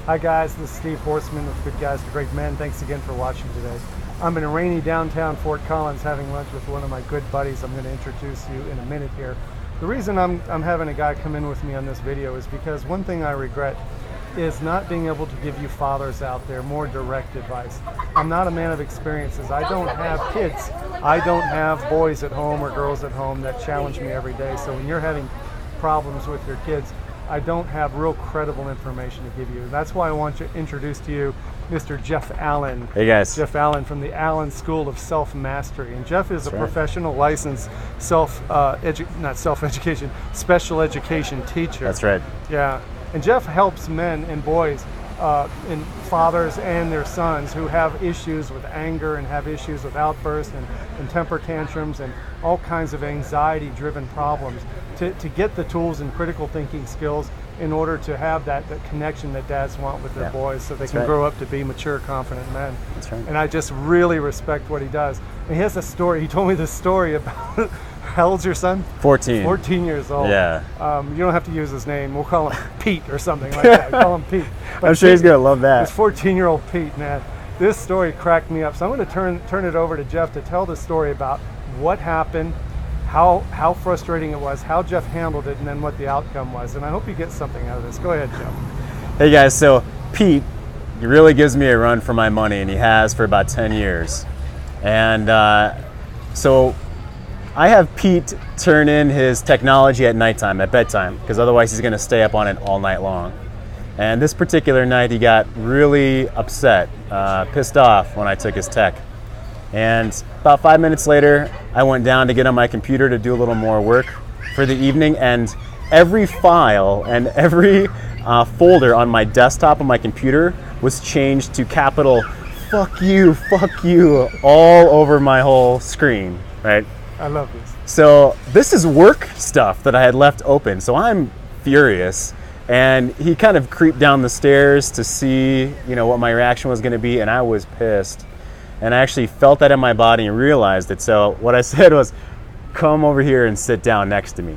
Hi guys, this is Steve Horstman with Good Guys for Great Men. Thanks again for watching today. I'm in a rainy downtown Fort Collins having lunch with one of my good buddies. I'm going to introduce you in a minute here. The reason I'm having a guy come in with me on this video is because one thing I regret is not being able to give you fathers out there more direct advice. I'm not a man of experiences. I don't have kids. I don't have boys at home or girls at home that challenge me every day. So when you're having problems with your kids, I don't have real credible information to give you. That's why I want to introduce to you Mr. Jeff Allen. Hey guys. Jeff Allen from the Allen School of Self-Mastery. And Jeff is a professional licensed special education teacher. That's right. Yeah. And Jeff helps men and boys and fathers and their sons who have issues with anger and have issues with outbursts and temper tantrums and all kinds of anxiety-driven problems to get the tools and critical thinking skills in order to have that connection that dads want with their boys so they can grow up to be mature, confident men. That's right. And I just really respect what he does. And he has a story. He told me this story about how old's your son? 14. 14 years old. Yeah. You don't have to use his name. We'll call him Pete or something like that. Call him Pete. But I'm sure he's going to love that. This 14-year-old Pete, man. This story cracked me up. So I'm going to turn it over to Jeff to tell the story about what happened, how frustrating it was, how Jeff handled it, and then what the outcome was. And I hope you get something out of this. Go ahead, Jeff. Hey guys, so Pete, he really gives me a run for my money, and he has for about 10 years. And so I have Pete turn in his technology at nighttime, at bedtime, because otherwise he's going to stay up on it all night long. And this particular night he got really upset, pissed off when I took his tech. And about 5 minutes later, I went down to get on my computer to do a little more work for the evening, and every file and every folder on my desktop on my computer was changed to capital fuck you, all over my whole screen, right? I love this. So this is work stuff that I had left open, so I'm furious. And he kind of creeped down the stairs to see, what my reaction was going to be, and I was pissed. And I actually felt that in my body and realized it. So what I said was, come over here and sit down next to me.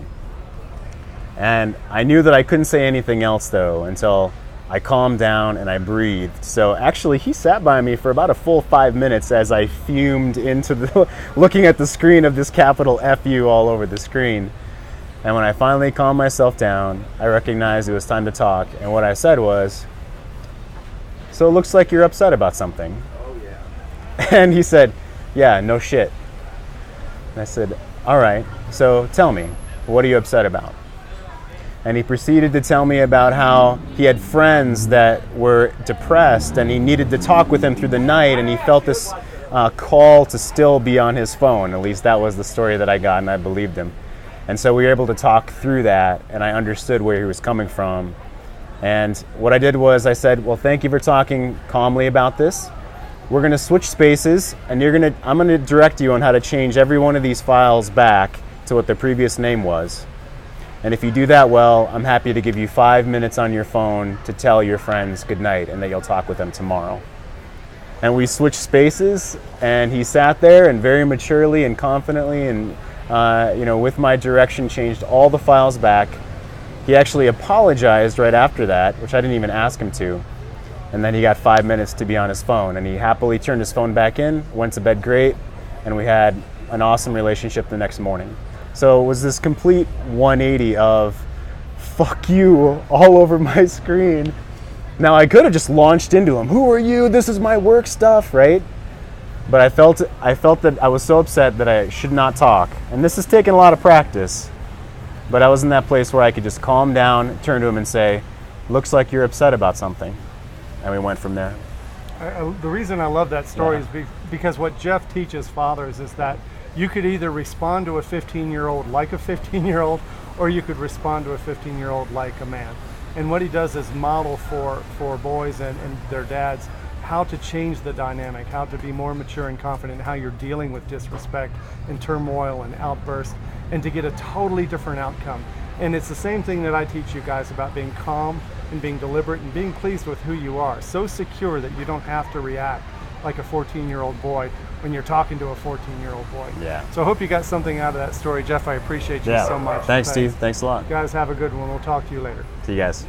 And I knew that I couldn't say anything else though until I calmed down and I breathed. So actually he sat by me for about a full 5 minutes as I fumed into looking at the screen of this capital FU all over the screen. And when I finally calmed myself down, I recognized it was time to talk. And what I said was, so it looks like you're upset about something. And he said, yeah, no shit. And I said, all right, so tell me, what are you upset about? And he proceeded to tell me about how he had friends that were depressed and he needed to talk with them through the night, and he felt this call to still be on his phone. At least that was the story that I got, and I believed him. And so we were able to talk through that, and I understood where he was coming from. And what I did was I said, well, thank you for talking calmly about this. We're going to switch spaces, and I'm going to direct you on how to change every one of these files back to what their previous name was. And if you do that well, I'm happy to give you 5 minutes on your phone to tell your friends good night and that you'll talk with them tomorrow. And we switched spaces, and he sat there and very maturely and confidently and with my direction changed all the files back. He actually apologized right after that, which I didn't even ask him to. And then he got 5 minutes to be on his phone, and he happily turned his phone back in, went to bed great, and we had an awesome relationship the next morning. So it was this complete 180 of fuck you all over my screen. Now I could have just launched into him. Who are you? This is my work stuff, right? But I felt that I was so upset that I should not talk. And this has taken a lot of practice. But I was in that place where I could just calm down, turn to him and say, looks like you're upset about something. And we went from there. The reason I love that story is because what Jeff teaches fathers is that you could either respond to a 15-year-old like a 15-year-old, or you could respond to a 15-year-old like a man. And what he does is model for boys and their dads how to change the dynamic, how to be more mature and confident, how you're dealing with disrespect and turmoil and outbursts, and to get a totally different outcome. And it's the same thing that I teach you guys about being calm and being deliberate and being pleased with who you are. So secure that you don't have to react like a 14-year-old boy when you're talking to a 14-year-old boy. Yeah. So I hope you got something out of that story. Jeff, I appreciate you so much. Thanks, Steve. Thanks a lot. You guys have a good one. We'll talk to you later. See you guys.